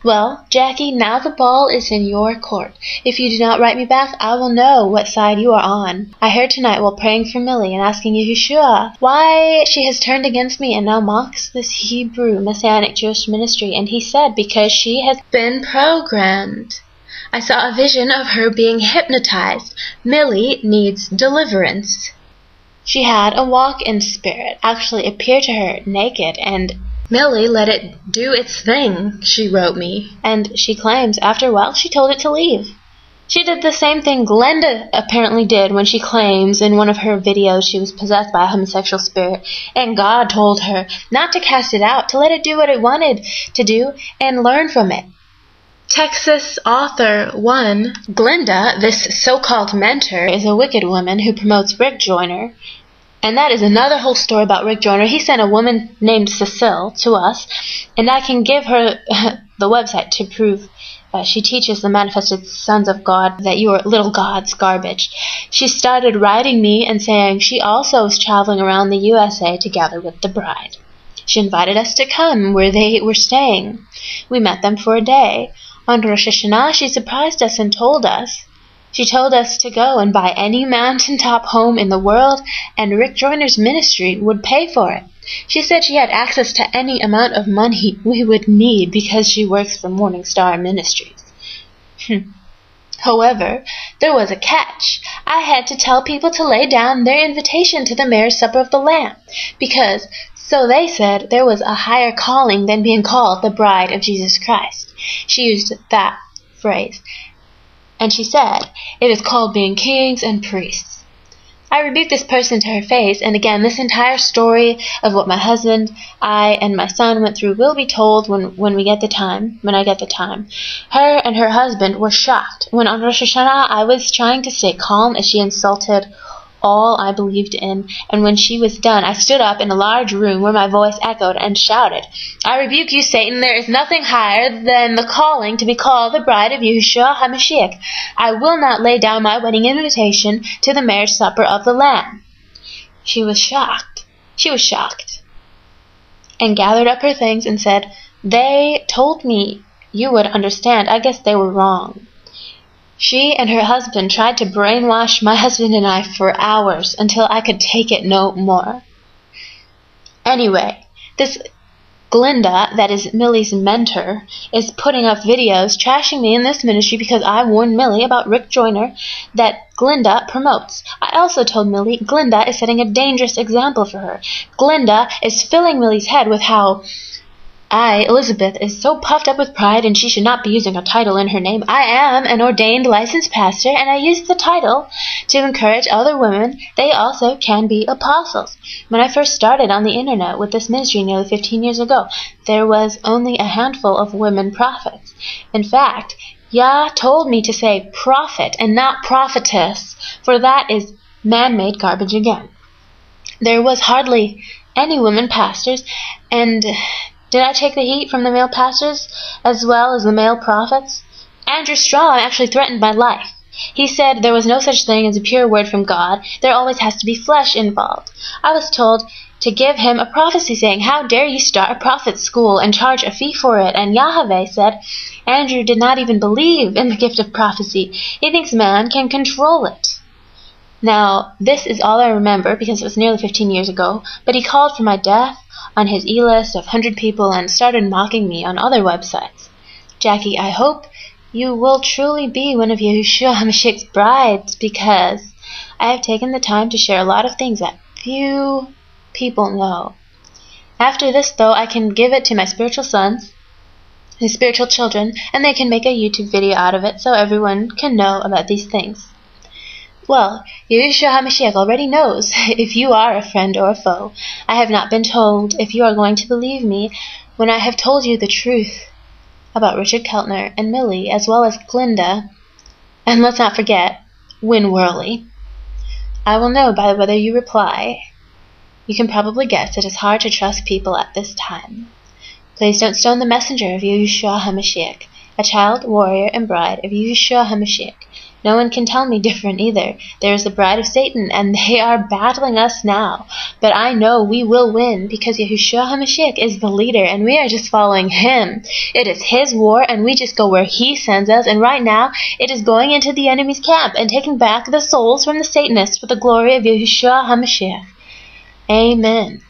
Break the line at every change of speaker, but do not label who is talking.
Well, Jackie, now the ball is in your court. If you do not write me back, I will know what side you are on. I heard tonight while praying for Millie and asking YAHUSHUA why she has turned against me and now mocks this Hebrew Messianic Jewish ministry, and he said because she has been programmed. I saw a vision of her being hypnotized. Millie needs deliverance. She had a walk-in spirit actually appear to her naked, and Millie let it do its thing, she wrote me, and she claims after a while she told it to leave. She did the same thing Glenda apparently did when she claims in one of her videos she was possessed by a homosexual spirit, and God told her not to cast it out, to let it do what it wanted to do and learn from it. Texasauthor1, Glenda, this so-called mentor, is a wicked woman who promotes Rick Joyner. And that is another whole story about Rick Joyner. He sent a woman named Cecile to us, and I can give her the website to prove she teaches the manifested sons of God that you are little gods garbage. She started writing me and saying she also was traveling around the USA together with the bride. She invited us to come where they were staying. We met them for a day. On Rosh Hashanah, she surprised us and told us. She told us to go and buy any mountaintop home in the world, and Rick Joyner's ministry would pay for it. She said she had access to any amount of money we would need because she works for Morning Star Ministries. However, there was a catch. I had to tell people to lay down their invitation to the marriage supper of the Lamb, because, so they said, there was a higher calling than being called the bride of Jesus Christ. She used that phrase. And she said, it is called being kings and priests. I rebuked this person to her face, and again, this entire story of what my husband, I, and my son went through will be told when I get the time. Her and her husband were shocked when on Rosh Hashanah I was trying to stay calm as she insulted all I believed in, and when she was done, I stood up in a large room where my voice echoed and shouted, I rebuke you, Satan. There is nothing higher than the calling to be called the bride of YAHUSHUA HA MASHIACH. I will not lay down my wedding invitation to the marriage supper of the Lamb. She was shocked, and gathered up her things and said, they told me you would understand. I guess they were wrong. She and her husband tried to brainwash my husband and I for hours until I could take it no more. Anyway, this Glenda, that is Millie's mentor, is putting up videos trashing me in this ministry because I warned Millie about Rick Joyner that Glenda promotes. I also told Millie Glenda is setting a dangerous example for her. Glenda is filling Millie's head with how Elisabeth, is so puffed up with pride and she should not be using a title in her name. I am an ordained licensed pastor, and I use the title to encourage other women they also can be apostles. When I first started on the internet with this ministry nearly 15 years ago, there was only a handful of women prophets. In fact, Yah told me to say prophet and not prophetess, for that is man-made garbage again. There was hardly any women pastors, and did I take the heat from the male pastors as well as the male prophets? Andrew Straw actually threatened my life. He said there was no such thing as a pure word from God. There always has to be flesh involved. I was told to give him a prophecy saying, how dare you start a prophet school and charge a fee for it? And Yahweh said Andrew did not even believe in the gift of prophecy. He thinks man can control it. Now, this is all I remember because it was nearly 15 years ago, but he called for my death on his e-list of 100 people and started mocking me on other websites. Jackie, I hope you will truly be one of YAHUSHUA HA MASHIACH'S brides, because I have taken the time to share a lot of things that few people know. After this, though, I can give it to my spiritual sons, my spiritual children, and they can make a YouTube video out of it so everyone can know about these things. Well, YAHUSHUA HA MASHIACH already knows if you are a friend or a foe. I have not been told if you are going to believe me when I have told you the truth about Richard Keltner and Millie, as well as Glenda, and let's not forget, Win Worley. I will know by whether you reply. You can probably guess it is hard to trust people at this time. Please don't stone the messenger of YAHUSHUA HA MASHIACH, a child, warrior, and bride of YAHUSHUA HA MASHIACH. No one can tell me different either. There is the bride of Satan, and they are battling us now. But I know we will win, because YAHUSHUA HaMashiach is the leader, and we are just following him. It is his war, and we just go where he sends us, and right now it is going into the enemy's camp and taking back the souls from the Satanists for the glory of YAHUSHUA HaMashiach. Amen.